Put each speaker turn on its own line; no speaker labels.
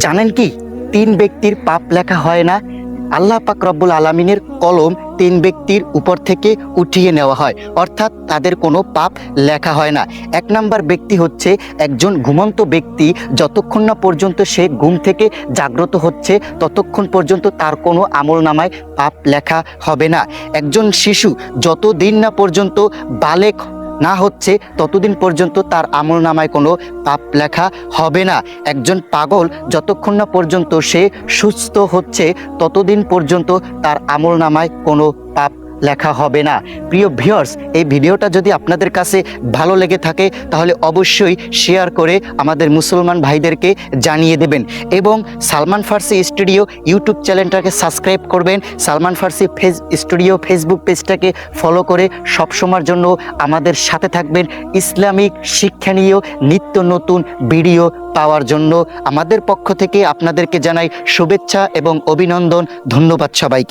জানেন কি 3 ব্যক্তির পাপ লেখা হয় না? আল্লাহ পাক রব্বুল আলামিনের কলম 3 ব্যক্তির উপর থেকে উঠিয়ে নেওয়া হয়, অর্থাৎ তাদের কোনো পাপ লেখা হয় না। 1 নাম্বার ব্যক্তি হচ্ছে একজন ঘুমন্ত ব্যক্তি। যতক্ষণ না পর্যন্ত সে ঘুম থেকে জাগ্রত হচ্ছে ততক্ষণ পর্যন্ত তার কোনো আমলনামায় পাপ লেখা হবে না। একজন শিশু যতদিন না পর্যন্ত বালেগ না হচ্ছে ততদিন পর্যন্ত তার আমলনামায় কোনো পাপ লেখা হবে না। একজন পাগল যতক্ষণ না পর্যন্ত সে সুস্থ হচ্ছে ততদিন পর্যন্ত তার আমলনামায় কোনো পাপ লেখা হবে না। প্রিয় ভিউয়ার্স, এই ভিডিওটা যদি আপনাদের কাছে ভালো লেগে থাকে তাহলে অবশ্যই শেয়ার করে আমাদের মুসলমান ভাইদেরকে জানিয়ে দেবেন এবং সালমান ফার্সি স্টুডিও ইউটিউব চ্যানেলটাকে সাবস্ক্রাইব করবেন। সালমান ফার্সি স্টুডিও ফেসবুক পেজটাকে ফলো করে সবসময়ের জন্য আমাদের সাথে থাকবেন ইসলামিক শিক্ষণীয় নিত্য নতুন ভিডিও পাওয়ার জন্য। আমাদের পক্ষ থেকে আপনাদেরকে জানাই শুভেচ্ছা এবং অভিনন্দন। ধন্যবাদ সবাইকে।